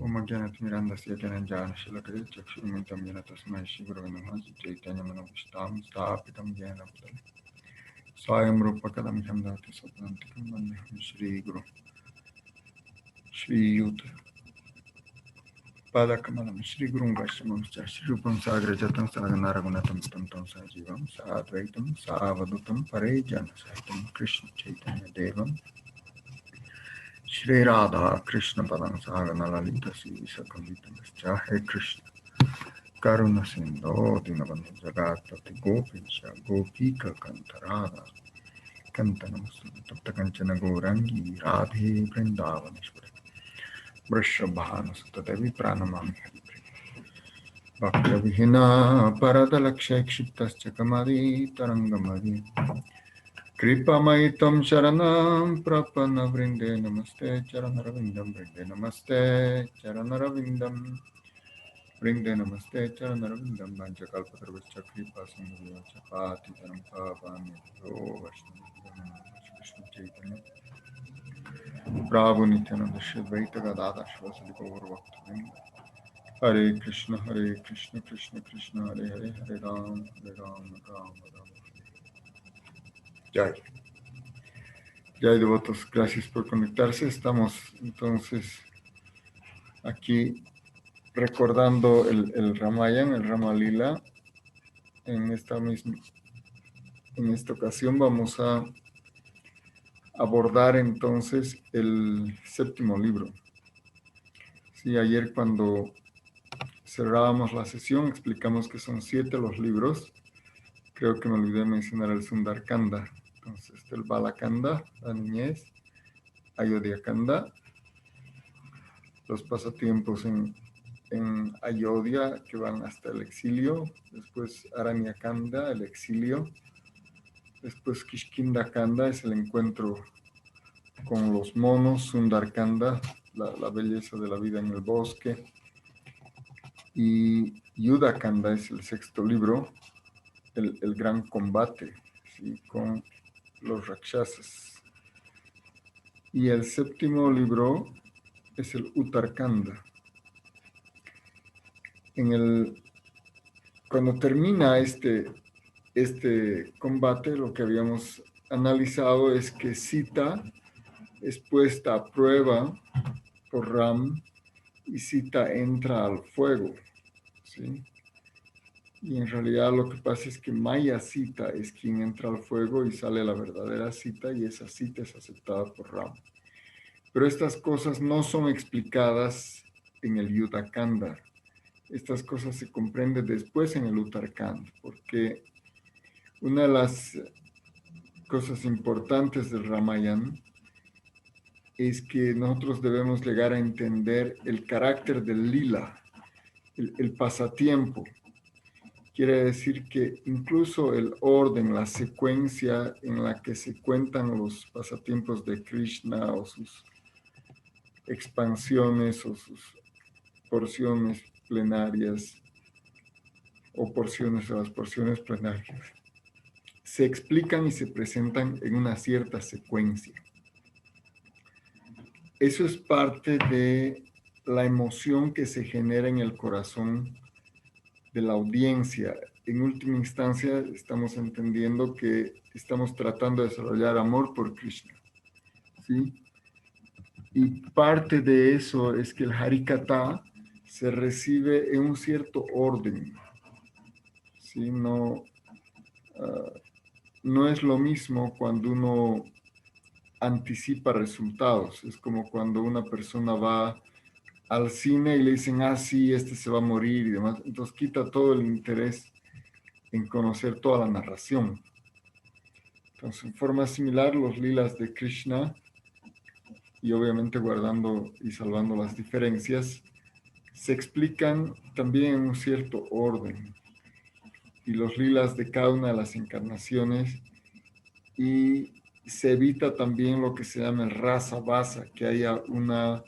Om Jnanatimirandasya Dhananjana Shalakaya Chakshurumritam Jnana Tasmai Shri Gurave Namah Chaitanya Manavishtam Sthapitam Jnana Bhutale Swayam Rupa Kadam Dhamdati Satantikam Vandeham Shri Guru Shri Yuta Padakamalam Shri Guru Vaishnavamscha Shri Rupam Sagra Jatam Sagana Raghunatam Tantam Sajivam Sadvaitam Savadutam Parejana Sahitam Krishna Chaitanya Devam Shri Radha Krishna Padam Sagana Lalita Sivisakalitam He Krishna Karuna Sindho Dinabandhu Jagatpati Gopincha Gopika Kantarada Kantanamustu Tapta Kanchana Gourangi Radhe Vrindavaneshwari Vrishabhanu Sutadevi Pranamami Bhakta Vihina Paradalaksha Kshiptascha Kamadi Tarangamadi Kripamaitam Sharanam Prapana Vrinde Namaste Charanaravindam Vrinde Namaste Charanaravindam Vrinde Namaste Charanaravindam Vanchakalpatarvascha Kripa Sindhya Chapati Taram Pavani Yo Vaishnava Krishna Chaitanya Prabhu Nityananda Shri Advaita Gadadhar Shivasali Gaur Bhakta Hare Krishna Krishna Krishna Hare Hare Hare Ram Ram Ram Jai. Jai devotos, gracias por conectarse. Estamos entonces aquí recordando el Ramayana, el Rama Lila. En esta ocasión vamos a abordar entonces el séptimo libro. Sí, ayer cuando cerrábamos la sesión explicamos que son 7 los libros. Creo que me olvidé mencionar el Sundarkanda. Entonces, el Balakanda, la niñez, Ayodhya Kanda, los pasatiempos en Ayodhya que van hasta el exilio, después Aranyakanda, el exilio, después Kishkindakanda es el encuentro con los monos, Sundarkanda, la belleza de la vida en el bosque, y Yudakanda es el 6º libro, el gran combate, ¿sí?, con los rakshasas. Y el 7º libro es el Uttarkanda. Cuando termina este combate, lo que habíamos analizado es que Sita es puesta a prueba por Ram y Sita entra al fuego, ¿sí? Y en realidad lo que pasa es que Maya Sita es quien entra al fuego y sale la verdadera Sita, y esa Sita es aceptada por Ram. Pero estas cosas no son explicadas en el Yudakanda. Estas cosas se comprenden después en el Uttarkanda, porque una de las cosas importantes del Ramayana es que nosotros debemos llegar a entender el carácter del lila, el pasatiempo. Quiere decir que incluso el orden, la secuencia en la que se cuentan los pasatiempos de Krishna o sus expansiones o sus porciones plenarias o porciones de las porciones plenarias, se explican y se presentan en una cierta secuencia. Eso es parte de la emoción que se genera en el corazón de la audiencia. En última instancia, estamos entendiendo que estamos tratando de desarrollar amor por Krishna, ¿sí? Y parte de eso es que el Harikatha se recibe en un cierto orden, ¿sí? No es lo mismo cuando uno anticipa resultados. Es como cuando una persona va al cine y le dicen, sí, este se va a morir y demás. Entonces quita todo el interés en conocer toda la narración. Entonces, en forma similar, los lilas de Krishna, y obviamente guardando y salvando las diferencias, se explican también en un cierto orden. Y los lilas de cada una de las encarnaciones, y se evita también lo que se llama el rasa basa, que haya una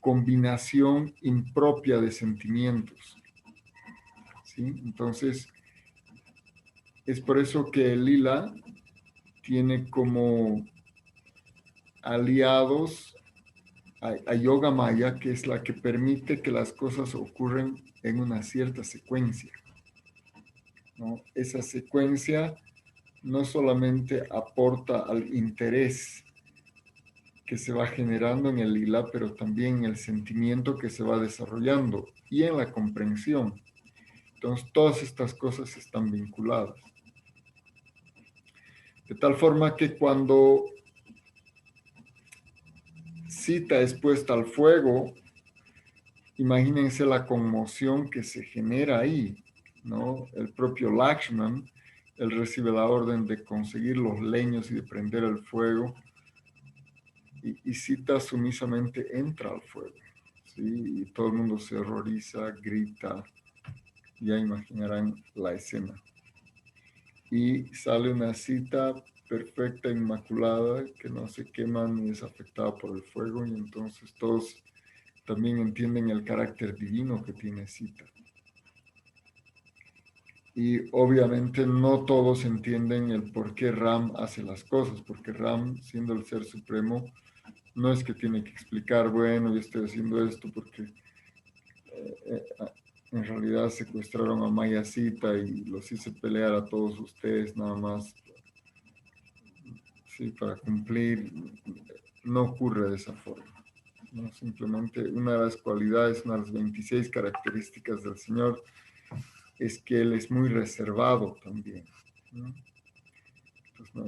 combinación impropia de sentimientos, ¿sí? Entonces, es por eso que el lila tiene como aliados a Yoga Maya, que es la que permite que las cosas ocurran en una cierta secuencia, ¿no? Esa secuencia no solamente aporta al interés que se va generando en el lila, pero también en el sentimiento que se va desarrollando y en la comprensión. Entonces, todas estas cosas están vinculadas. De tal forma que cuando Sita es puesta al fuego, imagínense la conmoción que se genera ahí, ¿no? El propio Lakshman, él recibe la orden de conseguir los leños y de prender el fuego, y Sita sumisamente entra al fuego, ¿sí? Y todo el mundo se horroriza, grita, ya imaginarán la escena. Y sale una Sita perfecta, inmaculada, que no se quema ni es afectada por el fuego, y entonces todos también entienden el carácter divino que tiene Sita. Y obviamente no todos entienden el por qué Ram hace las cosas, porque Ram, siendo el ser supremo, no es que tiene que explicar, bueno, yo estoy haciendo esto porque en realidad secuestraron a Maya Sita y los hice pelear a todos ustedes nada más, sí, para cumplir. No ocurre de esa forma, ¿no? Simplemente una de las cualidades, una de las 26 características del Señor es que Él es muy reservado también, ¿no? Entonces, no,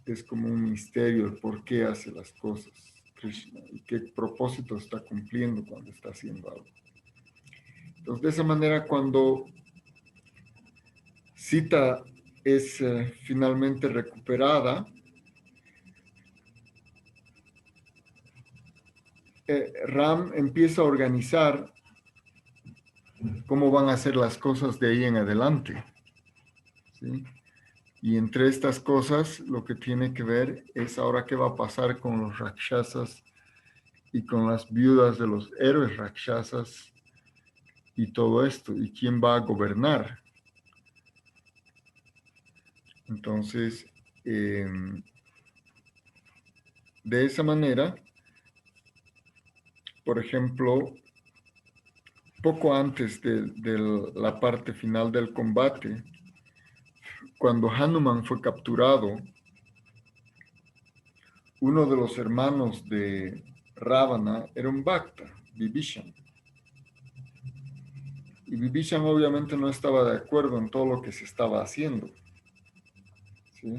es como un misterio el por qué hace las cosas Krishna y qué propósito está cumpliendo cuando está haciendo algo. Entonces, de esa manera, cuando Sita es finalmente recuperada, Ram empieza a organizar cómo van a ser las cosas de ahí en adelante, ¿sí? Y entre estas cosas, lo que tiene que ver es ahora qué va a pasar con los rakshasas y con las viudas de los héroes rakshasas y todo esto, y quién va a gobernar. Entonces, de esa manera, por ejemplo, poco antes de la parte final del combate, cuando Hanuman fue capturado, uno de los hermanos de Ravana era un Bhakta, Vibhishan. Y Vibhishan obviamente no estaba de acuerdo en todo lo que se estaba haciendo, ¿sí?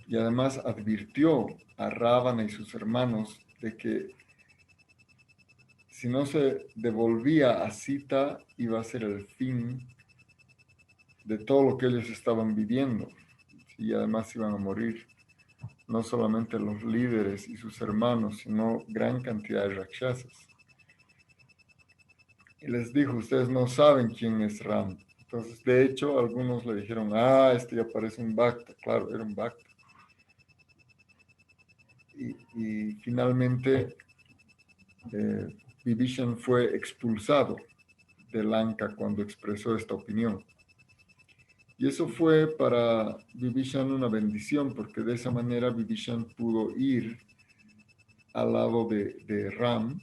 Y además advirtió a Ravana y sus hermanos de que si no se devolvía a Sita, iba a ser el fin de todo lo que ellos estaban viviendo. Y además iban a morir no solamente los líderes y sus hermanos, sino gran cantidad de rakshasas. Y les dijo, ustedes no saben quién es Ram. Entonces, de hecho, algunos le dijeron, este ya parece un Bhakta. Claro, era un Bhakta. Y finalmente, Vibhishan fue expulsado de Lanka cuando expresó esta opinión. Y eso fue para Vibhishan una bendición, porque de esa manera Vibhishan pudo ir al lado de Ram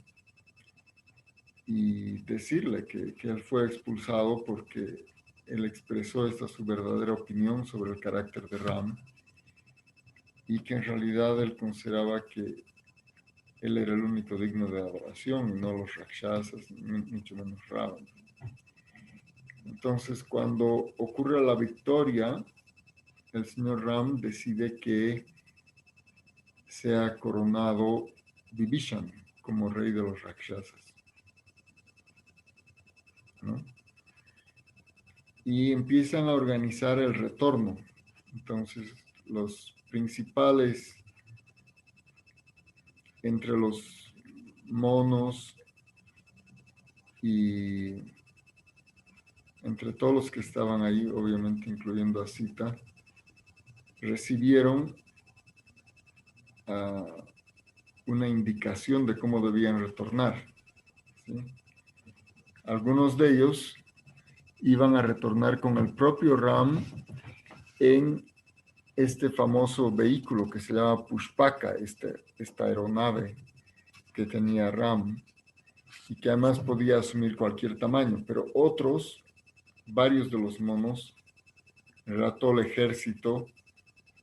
y decirle que él fue expulsado porque él expresó esta su verdadera opinión sobre el carácter de Ram y que en realidad él consideraba que él era el único digno de adoración y no los rakshasas, mucho menos Ravana. Entonces, cuando ocurre la victoria, el señor Ram decide que sea coronado Vibhishan como rey de los rakshasas, ¿no? Y empiezan a organizar el retorno. Entonces, los principales entre los monos y entre todos los que estaban ahí, obviamente incluyendo a Sita, recibieron una indicación de cómo debían retornar, ¿sí? Algunos de ellos iban a retornar con el propio Ram en este famoso vehículo que se llama Pushpaka, esta aeronave que tenía Ram, y que además podía asumir cualquier tamaño, pero otros, varios de los monos, todo el ejército,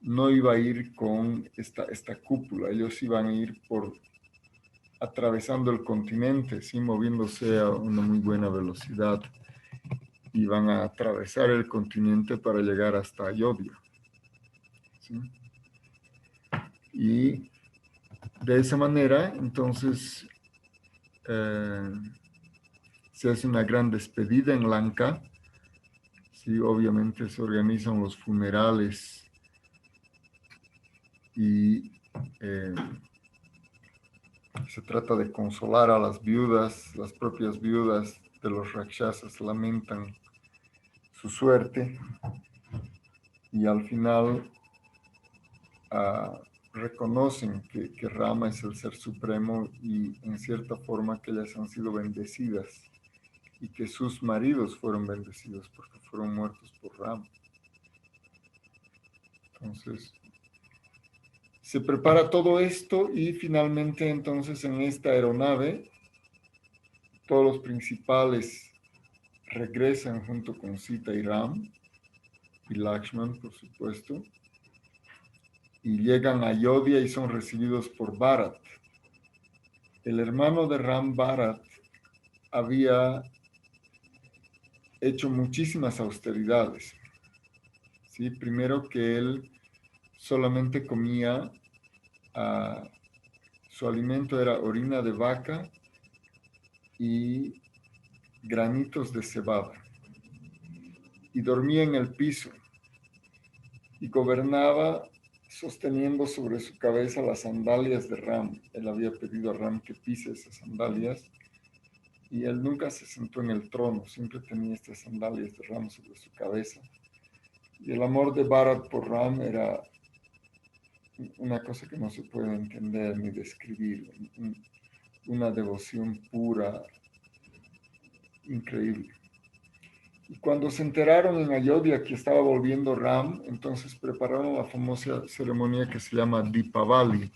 no iba a ir con esta cúpula, ellos iban a ir atravesando el continente, ¿sí? Moviéndose a una muy buena velocidad, iban a atravesar el continente para llegar hasta Ayodhya, ¿sí? Y de esa manera, entonces, se hace una gran despedida en Lanka, ¿sí? Obviamente se organizan los funerales y se trata de consolar a las viudas. Las propias viudas de los rakshasas lamentan su suerte y al final reconocen que Rama es el ser supremo y en cierta forma que ellas han sido bendecidas y que sus maridos fueron bendecidos porque fueron muertos por Rama. Entonces, se prepara todo esto y finalmente entonces en esta aeronave todos los principales regresan junto con Sita y Ram y Lakshman, por supuesto, y llegan a Ayodhya y son recibidos por Bharat. El hermano de Ram, Bharat, había hecho muchísimas austeridades, ¿sí? Primero que él solamente comía, su alimento era orina de vaca y granitos de cebada, y dormía en el piso, y gobernaba sosteniendo sobre su cabeza las sandalias de Ram. Él había pedido a Ram que pise esas sandalias, y él nunca se sentó en el trono, siempre tenía estas sandalias de Ram sobre su cabeza. Y el amor de Bharat por Ram era una cosa que no se puede entender ni describir, una devoción pura, increíble. Y cuando se enteraron en Ayodhya que estaba volviendo Ram, entonces prepararon la famosa ceremonia que se llama Deepavali,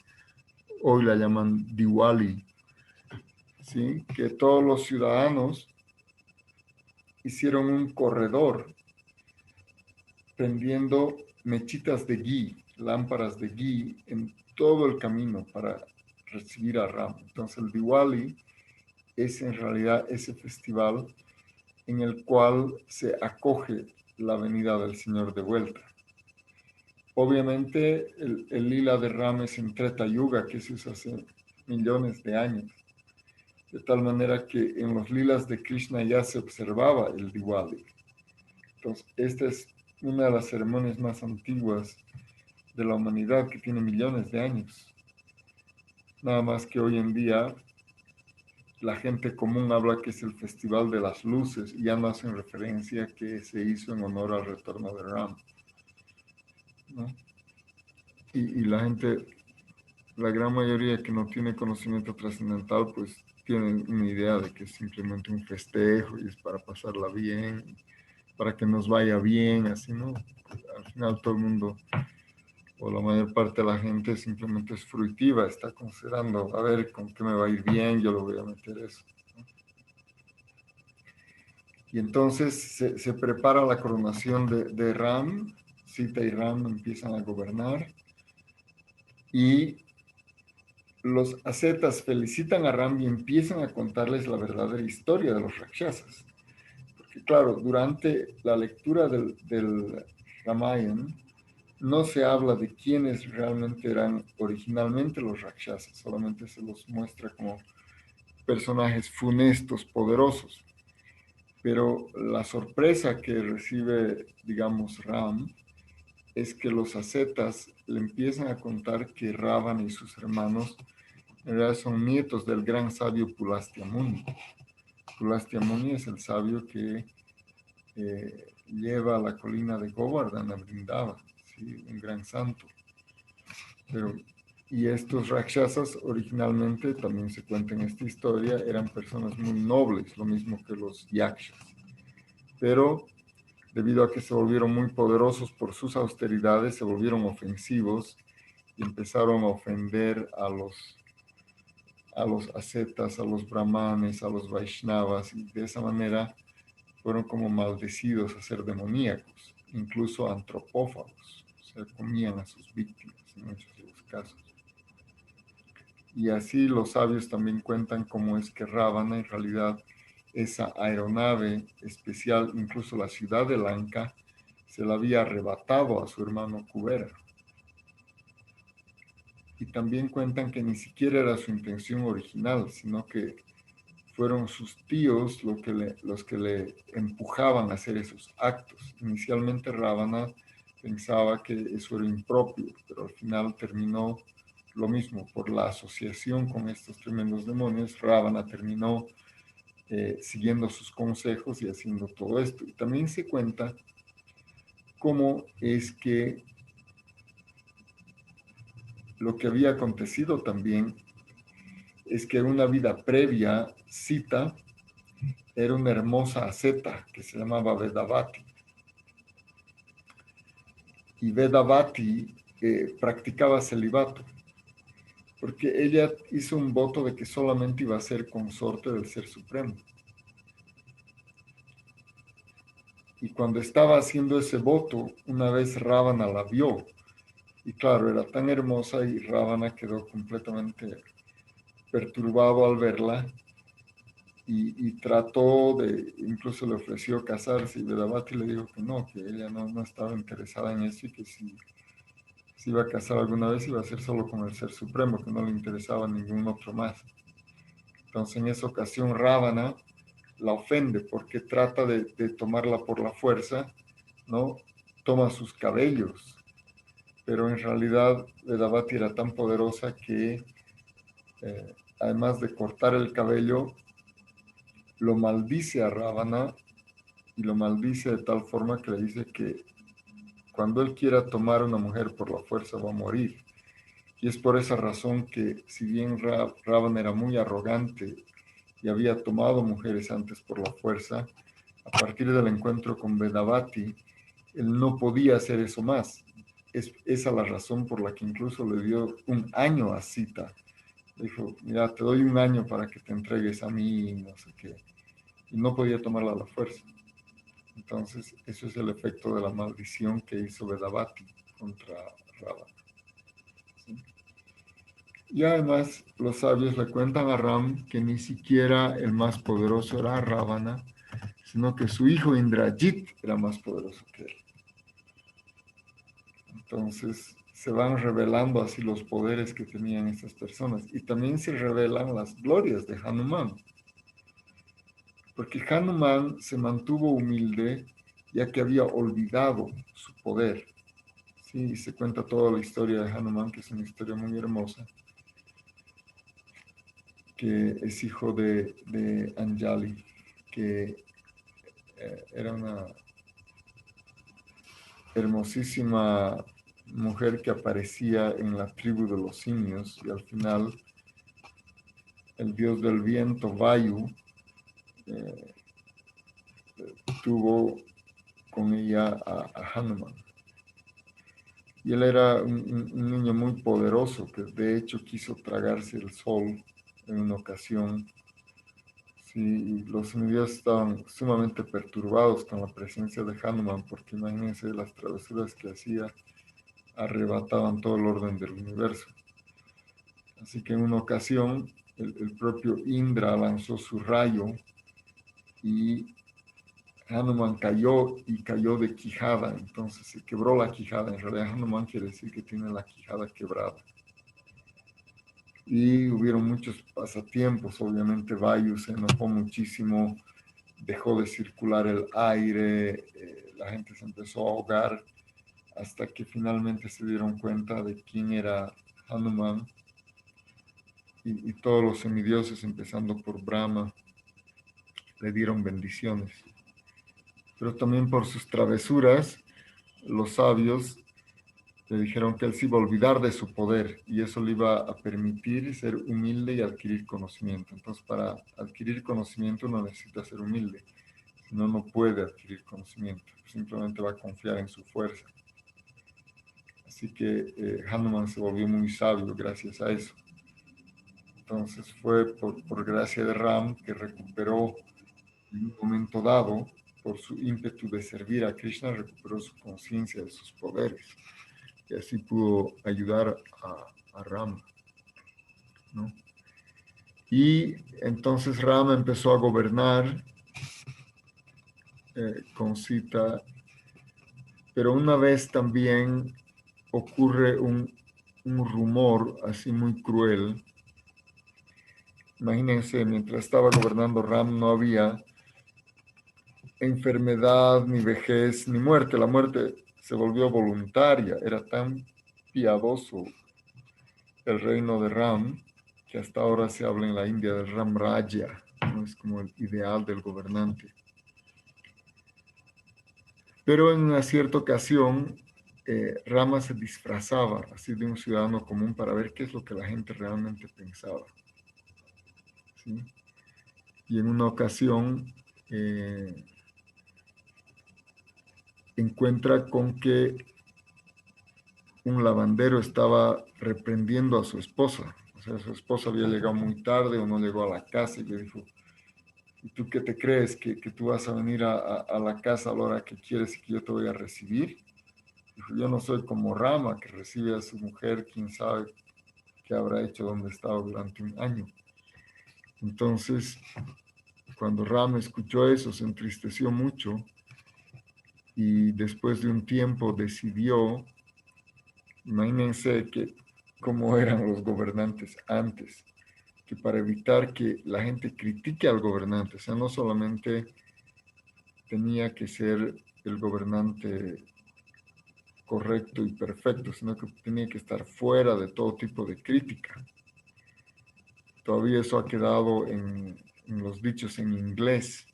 hoy la llaman Diwali, ¿sí? Que todos los ciudadanos hicieron un corredor prendiendo mechitas de ghee, lámparas de ghee en todo el camino para recibir a Ram. Entonces el Diwali es en realidad ese festival en el cual se acoge la venida del Señor de vuelta. Obviamente el lila de Ram es en Treta Yuga, que se usa hace millones de años, de tal manera que en los lilas de Krishna ya se observaba el Diwali. Entonces, esta es una de las ceremonias más antiguas de la humanidad, que tiene millones de años. Nada más que hoy en día la gente común habla que es el Festival de las Luces y ya no hacen referencia que se hizo en honor al retorno de Ram, ¿no? Y la gente, la gran mayoría que no tiene conocimiento trascendental, pues tienen una idea de que es simplemente un festejo y es para pasarla bien, para que nos vaya bien, así, ¿no? Al final todo el mundo, o la mayor parte de la gente, simplemente es fruitiva, está considerando, a ver, con qué me va a ir bien, yo lo voy a meter eso, ¿no? Y entonces se prepara la coronación de Ram, Sita y Ram empiezan a gobernar, y los ascetas felicitan a Ram y empiezan a contarles la verdadera historia de los rakshasas. Porque claro, durante la lectura del Ramayana no se habla de quiénes realmente eran originalmente los rakshasas, solamente se los muestra como personajes funestos, poderosos. Pero la sorpresa que recibe, digamos, Ram, es que los ascetas le empiezan a contar que Ravana y sus hermanos en realidad son nietos del gran sabio Pulastya Muni. Pulastya Muni es el sabio que lleva a la colina de Govardhana a Vrindavan, ¿sí? Un gran santo. Y estos rakshasas originalmente, también se cuenta en esta historia, eran personas muy nobles, lo mismo que los yakshas. Pero debido a que se volvieron muy poderosos por sus austeridades, se volvieron ofensivos y empezaron a ofender a los ascetas, a los brahmanes, a los vaishnavas, y de esa manera fueron como maldecidos a ser demoníacos, incluso antropófagos, o sea, comían a sus víctimas en muchos de los casos. Y así los sabios también cuentan cómo es que Rávana, en realidad, esa aeronave especial, incluso la ciudad de Lanka, se la había arrebatado a su hermano Kubera. Y también cuentan que ni siquiera era su intención original, sino que fueron sus tíos los que le empujaban a hacer esos actos. Inicialmente Rávana pensaba que eso era impropio, pero al final terminó lo mismo. Por la asociación con estos tremendos demonios, Rávana terminó siguiendo sus consejos y haciendo todo esto. Y también se cuenta cómo es que lo que había acontecido también es que en una vida previa, Sita era una hermosa asceta que se llamaba Vedavati. Y Vedavati practicaba celibato, porque ella hizo un voto de que solamente iba a ser consorte del Ser Supremo. Y cuando estaba haciendo ese voto, una vez Ravana la vio, y claro, era tan hermosa y Ravana quedó completamente perturbado al verla, y trató de, incluso le ofreció casarse, y Vedavati le dijo que ella no estaba interesada en eso, y que si iba a casar alguna vez iba a ser solo con el Ser Supremo, que no le interesaba ningún otro más. Entonces en esa ocasión Ravana la ofende porque trata de tomarla por la fuerza, ¿no? Toma sus cabellos, pero en realidad Vedavati era tan poderosa que además de cortar el cabello, lo maldice a Ravana, y lo maldice de tal forma que le dice que cuando él quiera tomar a una mujer por la fuerza va a morir. Y es por esa razón que, si bien Ravana era muy arrogante y había tomado mujeres antes por la fuerza, a partir del encuentro con Vedavati, él no podía hacer eso más. Es esa la razón por la que incluso le dio un año a Sita. Dijo, mira, te doy un año para que te entregues a mí, no sé qué. Y no podía tomarla a la fuerza. Entonces, eso es el efecto de la maldición que hizo Vedavati contra Ravana. ¿Sí? Y además, los sabios le cuentan a Ram que ni siquiera el más poderoso era Ravana, sino que su hijo Indrajit era más poderoso que él. Entonces, se van revelando así los poderes que tenían estas personas. Y también se revelan las glorias de Hanuman. Porque Hanuman se mantuvo humilde ya que había olvidado su poder. Sí, se cuenta toda la historia de Hanuman, que es una historia muy hermosa, que es hijo de Anjali, que era una hermosísima mujer que aparecía en la tribu de los simios, y al final el dios del viento, Vayu, eh, tuvo con ella a Hanuman. Y él era un niño muy poderoso, que de hecho quiso tragarse el sol en una ocasión. Sí, y los semidioses estaban sumamente perturbados con la presencia de Hanuman, porque imagínense las travesuras que hacía, arrebataban todo el orden del universo. Así que en una ocasión el propio Indra lanzó su rayo y Hanuman cayó, y cayó de quijada, entonces se quebró la quijada. En realidad Hanuman quiere decir que tiene la quijada quebrada. Y hubieron muchos pasatiempos, obviamente Vayu se enojó muchísimo, dejó de circular el aire, la gente se empezó a ahogar, hasta que finalmente se dieron cuenta de quién era Hanuman, y todos los semidioses, empezando por Brahma, le dieron bendiciones. Pero también por sus travesuras, los sabios le dijeron que él se iba a olvidar de su poder, y eso le iba a permitir ser humilde y adquirir conocimiento. Entonces, para adquirir conocimiento uno necesita ser humilde. Si no, no puede adquirir conocimiento, simplemente va a confiar en su fuerza. Así que Hanuman se volvió muy sabio gracias a eso. Entonces fue por gracia de Ram que recuperó en un momento dado, por su ímpetu de servir a Krishna, recuperó su conciencia de sus poderes y así pudo ayudar a Rama, ¿no? Y entonces Rama empezó a gobernar con Sita, pero una vez también ocurre un rumor así muy cruel. Imagínense, mientras estaba gobernando Ram no había enfermedad, ni vejez, ni muerte. La muerte se volvió voluntaria. Era tan piadoso el reino de Ram que hasta ahora se habla en la India del Ram Raja, ¿no? Es como el ideal del gobernante. Pero en una cierta ocasión, Rama se disfrazaba así de un ciudadano común para ver qué es lo que la gente realmente pensaba, ¿sí? Y en una ocasión encuentra con que un lavandero estaba reprendiendo a su esposa. O sea, su esposa había llegado muy tarde o no llegó a la casa y le dijo, ¿y tú qué te crees? ¿Que tú vas a venir a la casa a la hora que quieres y que yo te voy a recibir? Dijo, yo no soy como Rama, que recibe a su mujer, quién sabe qué habrá hecho, donde estaba durante un año. Entonces, cuando Rama escuchó eso, se entristeció mucho y después de un tiempo decidió, imagínense que cómo eran los gobernantes antes, que para evitar que la gente critique al gobernante, o sea, no solamente tenía que ser el gobernante correcto y perfecto, sino que tenía que estar fuera de todo tipo de crítica. Todavía eso ha quedado en los dichos en inglés,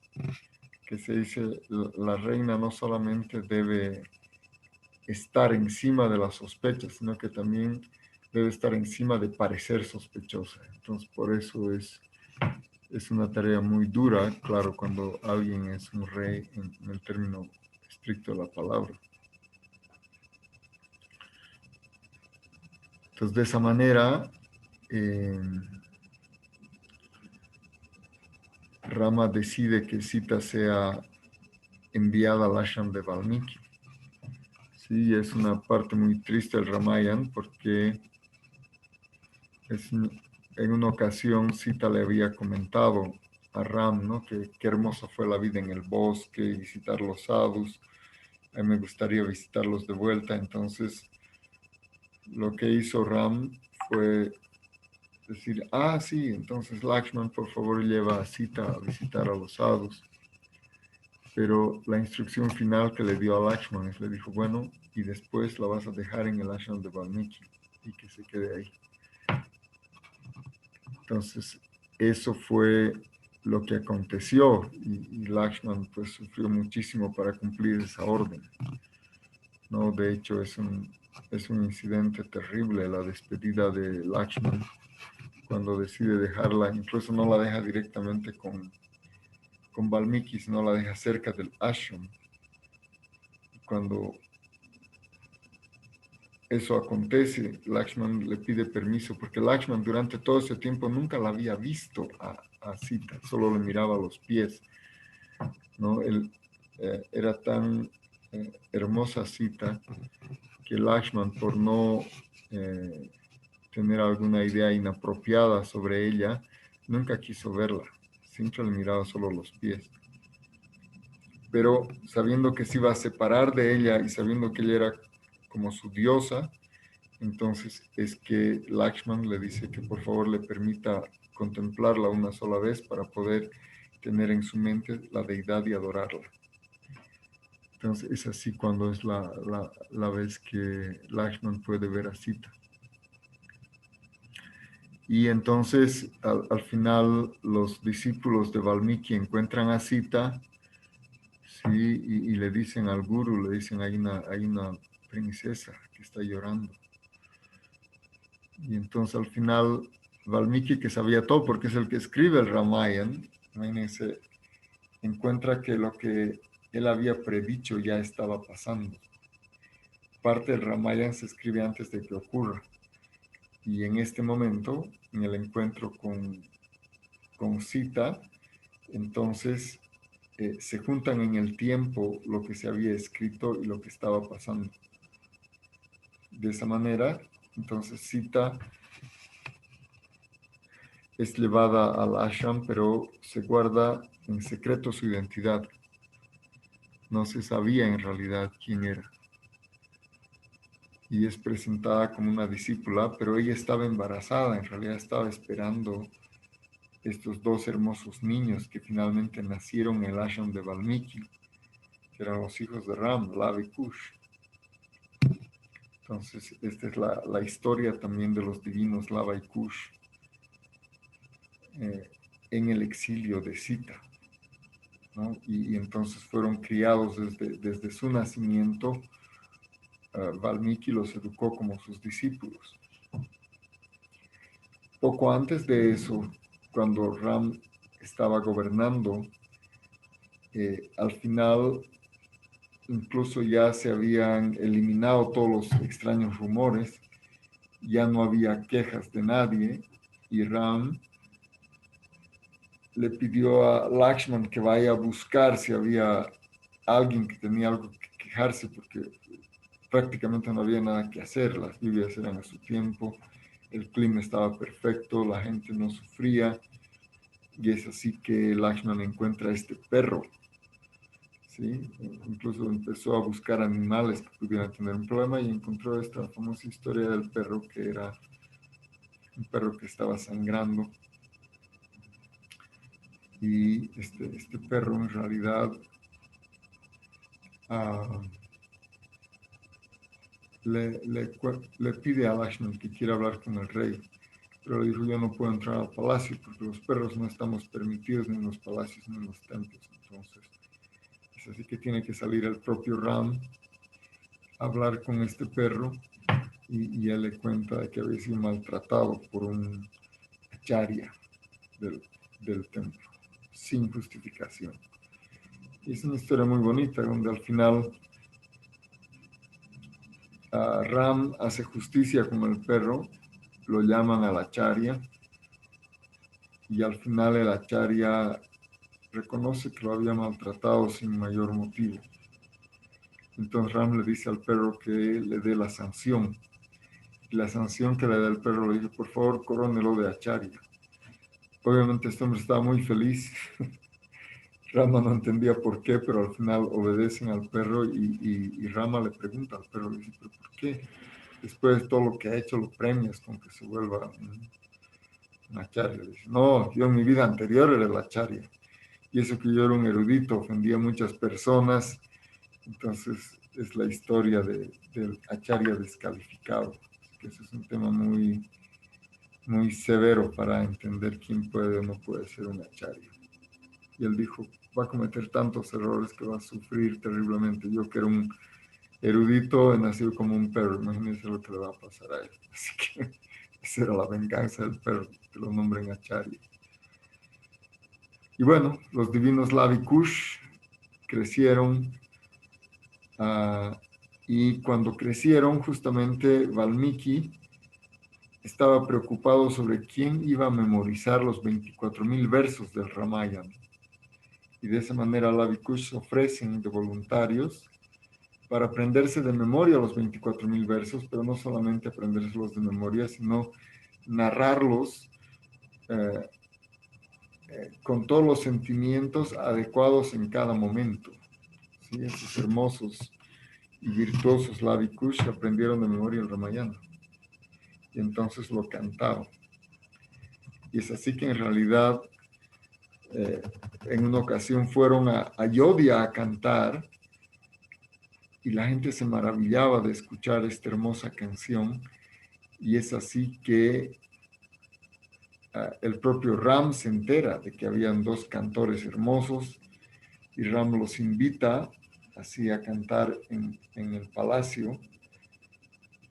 que se dice, la reina no solamente debe estar encima de las sospechas, sino que también debe estar encima de parecer sospechosa. Entonces, por eso es una tarea muy dura, claro, cuando alguien es un rey en el término estricto de la palabra. Entonces, de esa manera, Rama decide que Sita sea enviada al ashram de Valmiki. Sí, es una parte muy triste del Ramayana porque en una ocasión Sita le había comentado a Ram, ¿no? Que qué hermosa fue la vida en el bosque, visitar los sadhus, a mí me gustaría visitarlos de vuelta. Entonces, lo que hizo Ram fue decir, sí, entonces Lakshman, por favor, lleva a Sita a visitar a los sadhus. Pero la instrucción final que le dio a Lakshman es, le dijo, bueno, y después la vas a dejar en el ashram de Valmiki y que se quede ahí. Entonces, eso fue lo que aconteció y Lakshman pues sufrió muchísimo para cumplir esa orden, ¿no? De hecho, es un incidente terrible la despedida de Lakshman cuando decide dejarla, incluso no la deja directamente con Valmiki, sino la deja cerca del ashram. Cuando eso acontece, Lakshman le pide permiso, porque Lakshman durante todo ese tiempo nunca la había visto a Sita, solo le miraba los pies, ¿no? Él, era tan hermosa Sita que Lakshman, por no tener alguna idea inapropiada sobre ella, nunca quiso verla, siempre le miraba solo los pies. Pero sabiendo que se iba a separar de ella y sabiendo que ella era como su diosa, entonces es que Lakshman le dice que por favor le permita contemplarla una sola vez para poder tener en su mente la deidad y adorarla. Entonces es así cuando es la vez que Lakshman puede ver a Sita. Y entonces al final los discípulos de Valmiki encuentran a Sita, ¿sí? y le dicen al guru, le dicen hay una princesa que está llorando. Y entonces al final Valmiki, que sabía todo porque es el que escribe el Ramayana, imagínense, encuentra que lo que él había predicho ya estaba pasando. Parte del Ramayana se escribe antes de que ocurra. Y en este momento, en el encuentro con Sita, entonces se juntan en el tiempo lo que se había escrito y lo que estaba pasando. De esa manera, entonces Sita es llevada al ashram, pero se guarda en secreto su identidad. No se sabía en realidad quién era. Y es presentada como una discípula, pero ella estaba embarazada, en realidad estaba esperando estos dos hermosos niños que finalmente nacieron en el ashram de Valmiki, que eran los hijos de Ram, Lava y Kush. Entonces, esta es la historia también de los divinos Lava y Kush en el exilio de Sita, ¿no? Y entonces fueron criados desde su nacimiento. Valmiki los educó como sus discípulos. Poco antes de eso, cuando Ram estaba gobernando, al final incluso ya se habían eliminado todos los extraños rumores, ya no había quejas de nadie, y Ram le pidió a Lakshman que vaya a buscar si había alguien que tenía algo que quejarse, porque prácticamente no había nada que hacer, las lluvias eran a su tiempo, el clima estaba perfecto, la gente no sufría, y es así que Lakshman encuentra este perro, ¿sí? Incluso empezó a buscar animales que pudieran tener un problema y encontró esta famosa historia del perro, que era un perro que estaba sangrando, y este perro en realidad le pide a Lakshman que quiera hablar con el rey, pero le dijo: yo no puedo entrar al palacio porque los perros no estamos permitidos ni en los palacios ni en los templos. Entonces es así que tiene que salir el propio Ram a hablar con este perro, y él le cuenta de que había sido maltratado por un acharya del templo sin justificación. Y es una historia muy bonita donde al final Ram hace justicia con el perro, lo llaman al acharya, y al final el acharya reconoce que lo había maltratado sin mayor motivo. Entonces Ram le dice al perro que le dé la sanción. Y la sanción que le da el perro, le dice: por favor, corónelo de acharya. Obviamente este hombre estaba muy feliz. Rama no entendía por qué, pero al final obedecen al perro, y Rama le pregunta al perro, le dice: ¿pero por qué? Después de todo lo que ha hecho, lo premias con que se vuelva un acharya. Le dice: no, yo en mi vida anterior era el acharya. Y eso que yo era un erudito, ofendía a muchas personas. Entonces es la historia del acharya descalificado, que ese es un tema muy, muy severo para entender quién puede o no puede ser un acharya. Y él dijo: va a cometer tantos errores que va a sufrir terriblemente. Yo, que era un erudito, he nacido como un perro, imagínense lo que le va a pasar a él. Así que esa era la venganza del perro, que lo nombren acharya. Y bueno, los divinos Lava y Kush crecieron, y cuando crecieron, justamente Valmiki estaba preocupado sobre quién iba a memorizar los 24,000 versos del Ramayana. Y de esa manera Lava y Kush se ofrecen de voluntarios para aprenderse de memoria los 24,000 versos, pero no solamente aprendérselos de memoria, sino narrarlos con todos los sentimientos adecuados en cada momento. ¿Sí? Esos hermosos y virtuosos Lava y Kush aprendieron de memoria el Ramayana, y entonces lo cantaron. Y es así que en realidad en una ocasión fueron a Ayodhya a cantar, y la gente se maravillaba de escuchar esta hermosa canción, y es así que el propio Ram se entera de que habían dos cantores hermosos, y Ram los invita así a cantar en el palacio,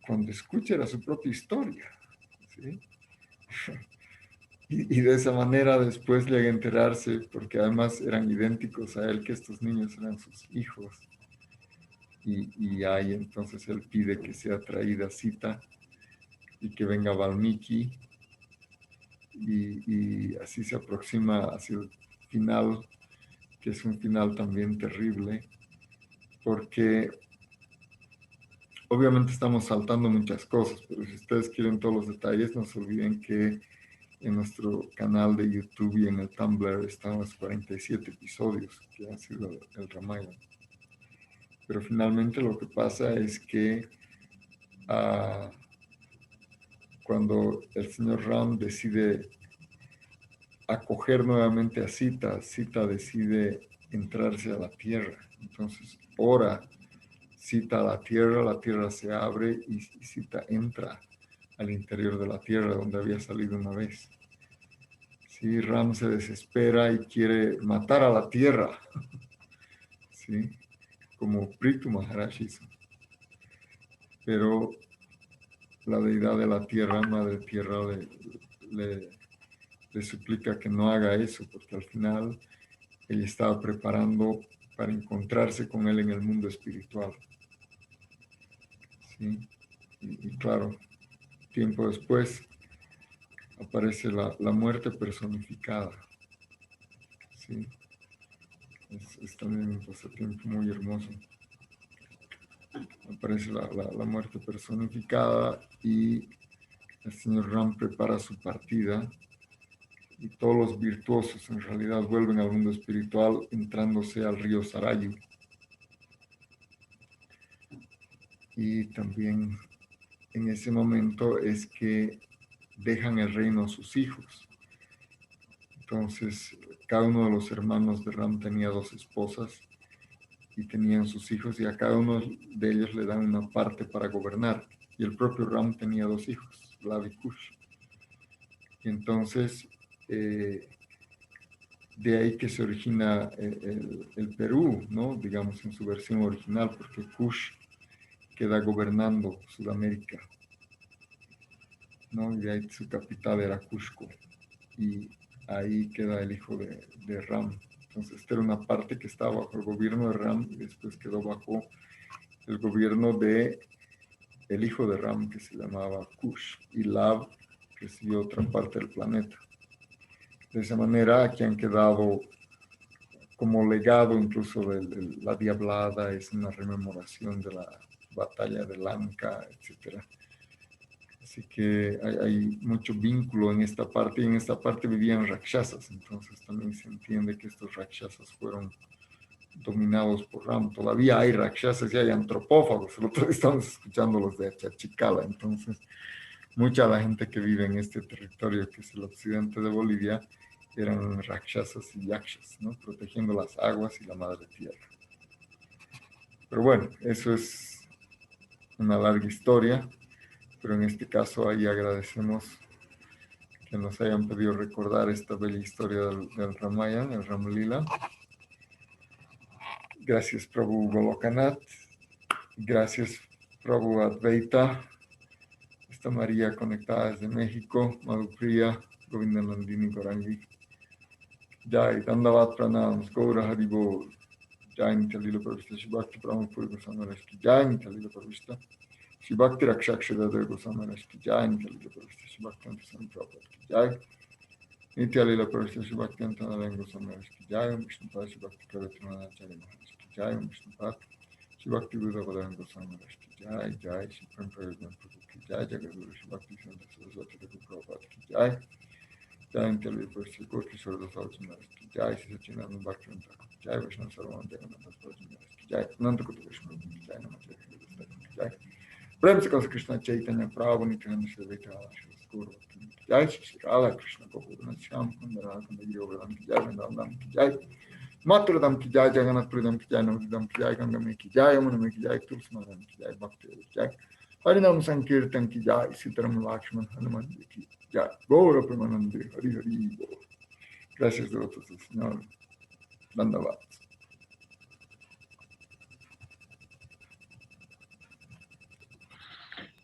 cuando escucha era su propia historia, ¿sí? Y de esa manera después llega a enterarse, porque además eran idénticos a él, que estos niños eran sus hijos. Y ahí entonces él pide que sea traída Sita y que venga Valmiki, y así se aproxima hacia el final, que es un final también terrible, porque obviamente estamos saltando muchas cosas, pero si ustedes quieren todos los detalles, no se olviden que en nuestro canal de YouTube y en el Tumblr están los 47 episodios que ha sido el Ramayana. Pero finalmente lo que pasa es que cuando el señor Ram decide acoger nuevamente a Sita, Sita decide entrarse a la tierra. Entonces ora Sita a la tierra se abre y Sita entra al interior de la tierra donde había salido una vez. Sí, Ram se desespera y quiere matar a la tierra, ¿sí? Como Prithu Maharaj hizo. Pero la deidad de la tierra, Madre Tierra, le suplica que no haga eso, porque al final ella estaba preparando para encontrarse con él en el mundo espiritual. ¿Sí? Y claro, tiempo después aparece la muerte personificada. ¿Sí? Es también un pasatiempo muy hermoso. Aparece la muerte personificada y el señor Ram prepara su partida y todos los virtuosos en realidad vuelven al mundo espiritual entrándose al río Sarayu. Y también en ese momento es que dejan el reino a sus hijos. Entonces, cada uno de los hermanos de Ram tenía 2 esposas y tenían sus hijos, y a cada uno de ellos le dan una parte para gobernar. Y el propio Ram tenía 2 hijos, Lav y Kush. Y entonces, de ahí que se origina el Perú, ¿no? Digamos, en su versión original, porque Kush queda gobernando Sudamérica, ¿no? Y de ahí su capital era Cusco. Y ahí queda el hijo de Ram. Entonces, esta era una parte que estaba bajo el gobierno de Ram y después quedó bajo el gobierno de el hijo de Ram, que se llamaba Kush, y Lav recibió otra parte del planeta. De esa manera, aquí han quedado como legado incluso de la Diablada, es una rememoración de la batalla de Lanka, etc. Así que hay mucho vínculo en esta parte, y en esta parte vivían rakshasas, entonces también se entiende que estos rakshasas fueron dominados por Ram. Todavía hay rakshasas y hay antropófagos, el otro día estamos escuchando los de Achachicala, entonces mucha de la gente que vive en este territorio que es el occidente de Bolivia eran rakshasas y yakshas, ¿no? Protegiendo las aguas y la madre tierra. Pero bueno, eso es una larga historia, pero en este caso ahí agradecemos que nos hayan podido recordar esta bella historia del Ramayana, el Ramlila. Gracias, Prabhu Golokanath. Gracias, Prabhu Advaita. Está María conectada desde México, Madhupriya, Govindanandini Gorangi. Jai, Dandavat Pranams, Gaura Haribol. Jai, Nityalila Parvishta, Shibhakti Brahmapuri Goswami Ki Jai, Nityalila Parvishta. Shibhakti Rakshakshadadar Goswami Ki Jai, Nityalila Parvishta, Shibhakti Antasam Prabhupada Ki Jai. Nityalila Parvishta, Shibhakti Antanarayan Goswami Ki Jai, Vishnupad Shibhakti Karatamana Acharya Maharaj Ki Jai, Vishnupad Shibhakti Buddha Goswami Ki Jai, Jai, Shri Prabhupada Ki Jai, Jagadguru Shibhakti Santa Saraswati Thakur Prabhupada Ki Jai. Jai, Nityalila Parvishta, Gokri Sarada Sarvati Maharaj Ki Jai, Sri Satchidananda Bhaktivinoda Thakur Ki Jai, Vaishnava Sarvamanta Jagannath Prabhupada Ki Jai, Nanda Kota Vishnu Ki Jai, Namacharya Ki Jai. प्रेम से कौन कृष्ण चैतन्य प्रभु नित्यानंद श्री अद्वैत जय श्री राधा कृष्ण गोकुल श्याम कुंद राधा गिरिवर्धन की जय वृंदावन की जय मातृधाम की जय जगन्नाथपुरी धाम की जय नवधाम की जय गंगा में की जय यमुना में की जय तुलसी महाराज की जय भक्ति की जय हरिनाम संकीर्तन की जय सीताराम लक्ष्मण हनुमान जी की जय गौर प्रेमानंद हरि हरि बोल. Gracias devotos del Señor. Dandavat.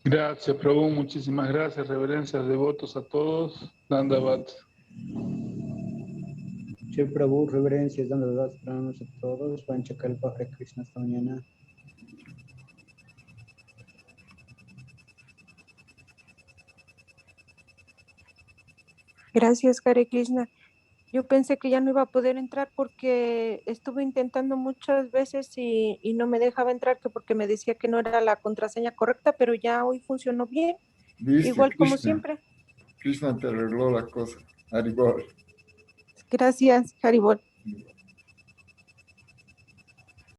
Gracias, Prabhu. Muchísimas gracias. Reverencias, devotos a todos. Dandavat. Shri Prabhu, reverencias, dando las gracias a todos. Pancha Kalpa, Hare Krishna, hasta mañana. Gracias, Hare Krishna. Yo pensé que ya no iba a poder entrar porque estuve intentando muchas veces y no me dejaba entrar, que porque me decía que no era la contraseña correcta, pero ya hoy funcionó bien, ¿Viste, igual como Krishna? siempre. Krishna te arregló la cosa. Haribol. Gracias, Haribol.